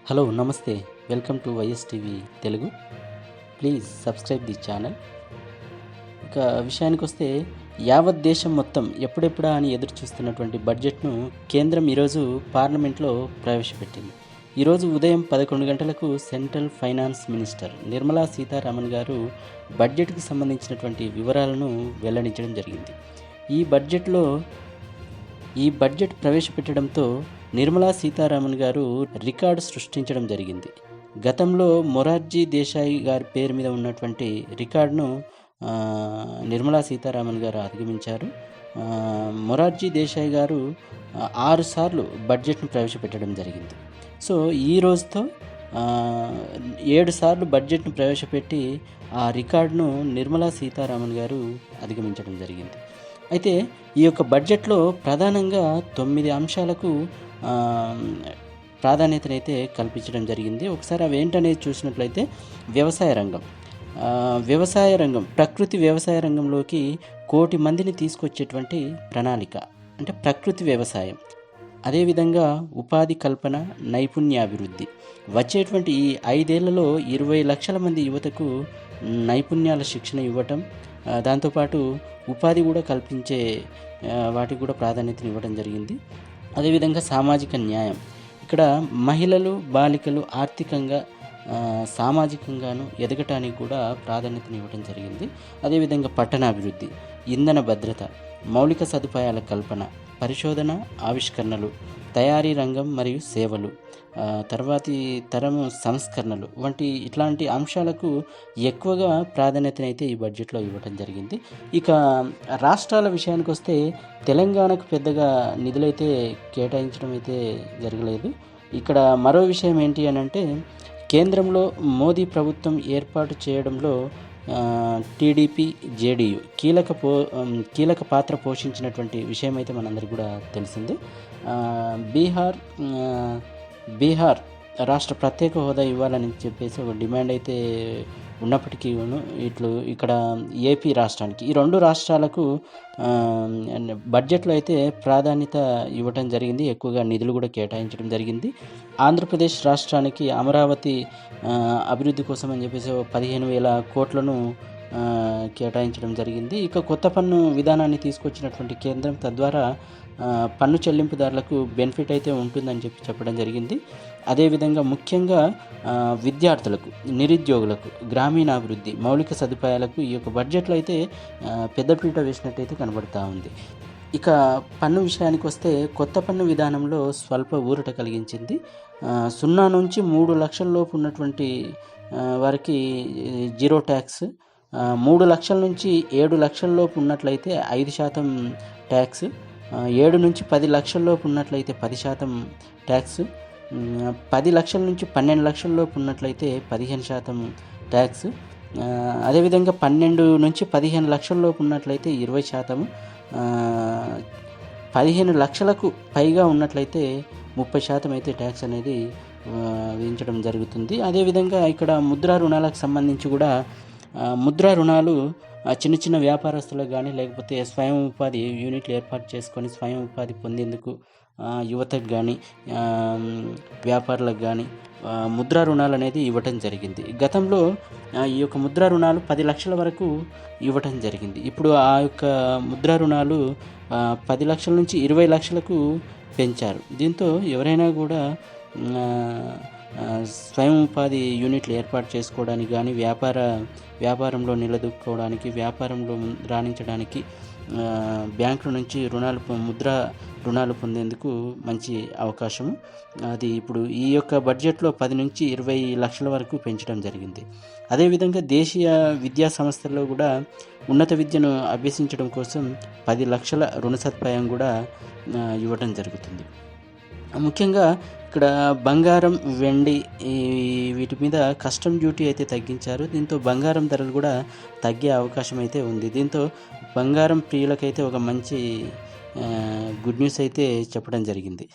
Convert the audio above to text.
Hello నమస్తే. Welcome to YS TV Telugu. Please subscribe the channel. ఇక విషయానికొస్తే యావత్ దేశం మొత్తం ఎప్పుడెప్పుడా అని ఎదురు చూస్తున్నటువంటి బడ్జెట్ను కేంద్రం ఈరోజు పార్లమెంట్లో ప్రవేశపెట్టింది. ఈరోజు ఉదయం 11 గంటలకు central finance minister Nirmala Sitharaman గారు బడ్జెట్కు సంబంధించినటువంటి వివరాలను వెల్లడించడం జరిగింది. ఈ బడ్జెట్ ప్రవేశపెట్టడంతో నిర్మలా సీతారామన్ గారు రికార్డు సృష్టించడం జరిగింది. గతంలో మొరార్జీ దేశాయి గారి పేరు మీద ఉన్నటువంటి రికార్డును నిర్మలా సీతారామన్ గారు అధిగమించారు. మొరార్జీ దేశాయి గారు 6 సార్లు బడ్జెట్ను ప్రవేశపెట్టడం జరిగింది. సో ఈ రోజుతో 7 సార్లు బడ్జెట్ను ప్రవేశపెట్టి ఆ రికార్డును నిర్మలా సీతారామన్ గారు అధిగమించడం జరిగింది. అయితే ఈ యొక్క బడ్జెట్లో ప్రధానంగా 9 అంశాలకు ప్రాధాన్యతనైతే కల్పించడం జరిగింది. ఒకసారి అవి ఏంటనేది చూసినట్లయితే వ్యవసాయ రంగం ప్రకృతి వ్యవసాయ రంగంలోకి 1 కోటి మందిని తీసుకొచ్చేటువంటి ప్రణాళిక అంటే ప్రకృతి వ్యవసాయం. అదేవిధంగా ఉపాధి కల్పన, నైపుణ్యాభివృద్ధి వచ్చేటువంటి ఈ 5 ఏళ్లలో 20 లక్షల మంది యువతకు నైపుణ్యాల శిక్షణ ఇవ్వటం, దాంతోపాటు ఉపాధి కూడా కల్పించే వాటికి కూడా ప్రాధాన్యతను ఇవ్వడం జరిగింది. అదేవిధంగా సామాజిక న్యాయం, ఇక్కడ మహిళలు, బాలికలు ఆర్థికంగా సామాజికంగాను ఎదగటానికి కూడా ప్రాధాన్యతను ఇవ్వడం జరిగింది. అదేవిధంగా పట్టణాభివృద్ధి, ఇంధన భద్రత, మౌలిక సదుపాయాల కల్పన, పరిశోధన, ఆవిష్కరణలు, తయారీ రంగం మరియు సేవలు, తర్వాతి తరము సంస్కరణలు వంటి ఇట్లాంటి అంశాలకు ఎక్కువగా ప్రాధాన్యతనైతే ఈ బడ్జెట్లో ఇవ్వడం జరిగింది. ఇక రాష్ట్రాల విషయానికి వస్తే తెలంగాణకు పెద్దగా నిధులైతే కేటాయించడం అయితే జరగలేదు. ఇక్కడ మరో విషయం ఏంటి అని అంటే, కేంద్రంలో మోదీ ప్రభుత్వం ఏర్పాటు చేయడంలో టీడీపీ, జేడీయూ కీలక పాత్ర పోషించినటువంటి విషయం అయితే మనందరికీ కూడా తెలిసిందే. బీహార్ రాష్ట్ర ప్రత్యేక హోదా ఇవ్వాలని చెప్పేసి ఒక డిమాండ్ అయితే ఉన్నప్పటికీ ఇక్కడ ఏపీ రాష్ట్రానికి, ఈ 2 రాష్ట్రాలకు బడ్జెట్లో అయితే ప్రాధాన్యత ఇవ్వటం జరిగింది. ఎక్కువగా నిధులు కూడా కేటాయించడం జరిగింది. ఆంధ్రప్రదేశ్ రాష్ట్రానికి అమరావతి అభివృద్ధి కోసం అని చెప్పేసి 15,000 కోట్లను కేటాయించడం జరిగింది. ఇక కొత్త పన్ను విధానాన్ని తీసుకొచ్చినటువంటి కేంద్రం, తద్వారా పన్ను చెల్లింపుదారులకు బెనిఫిట్ అయితే ఉంటుందని చెప్పడం జరిగింది. అదేవిధంగా ముఖ్యంగా విద్యార్థులకు, నిరుద్యోగులకు, గ్రామీణాభివృద్ధి, మౌలిక సదుపాయాలకు ఈ యొక్క బడ్జెట్లో అయితే పెద్దపీట వేసినట్టయితే కనబడుతూ ఉంది. ఇక పన్ను విషయానికి వస్తే కొత్త పన్ను విధానంలో స్వల్ప ఊరట కలిగించింది. 0 నుంచి 3 లక్షల లోపు ఉన్నటువంటి వారికి జీరో ట్యాక్స్, 3 లక్షల నుంచి 7 లక్షల లోపు ఉన్నట్లయితే 5% ట్యాక్స్, 7 నుంచి 10 లక్షల లోపు ఉన్నట్లయితే 10% ట్యాక్స్, 10 లక్షల నుంచి 12 లక్షల లోపు ఉన్నట్లయితే 15% ట్యాక్స్, అదేవిధంగా 12 నుంచి 15 లక్షల లోపు ఉన్నట్లయితే 20%, 15 లక్షలకు పైగా ఉన్నట్లయితే 30% అయితే ట్యాక్స్ అనేది విధించడం జరుగుతుంది. అదేవిధంగా ఇక్కడ ముద్రా రుణాలకు సంబంధించి కూడా ముద్రా రుణాలు చిన్న చిన్న వ్యాపారస్తులకు కానీ, లేకపోతే స్వయం ఉపాధి యూనిట్లు ఏర్పాటు చేసుకొని స్వయం ఉపాధి పొందేందుకు యువతకు కానీ, వ్యాపారులకు కానీ ముద్రా రుణాలు అనేది ఇవ్వటం జరిగింది. గతంలో ఈ యొక్క ముద్రా రుణాలు 10 లక్షల వరకు ఇవ్వటం జరిగింది. ఇప్పుడు ఆ యొక్క ముద్రా రుణాలు 10 లక్షల నుంచి 20 లక్షలకు పెంచారు. దీంతో ఎవరైనా కూడా స్వయం ఉపాధి యూనిట్లు ఏర్పాటు చేసుకోవడానికి కానీ, వ్యాపారంలో నిలదొక్కుకోవడానికి, వ్యాపారంలో రాణించడానికి బ్యాంకుల నుంచి ముద్రా రుణాలు పొందేందుకు మంచి అవకాశము. అది ఇప్పుడు ఈ యొక్క బడ్జెట్లో 10 నుంచి 20 లక్షల వరకు పెంచడం జరిగింది. అదేవిధంగా దేశీయ విద్యా సంస్థల్లో కూడా ఉన్నత విద్యను అభ్యసించడం కోసం 10 లక్షల రుణ సదుపాయం కూడా ఇవ్వడం జరుగుతుంది. ముఖ్యంగా ఇక్కడ బంగారం, వెండి వీటి మీద కస్టమ్ డ్యూటీ అయితే తగ్గించారు. దీంతో బంగారం ధరలు కూడా తగ్గే అవకాశం అయితే ఉంది. దీంతో బంగారం ప్రియులకైతే ఒక మంచి గుడ్ న్యూస్ అయితే చెప్పడం జరిగింది.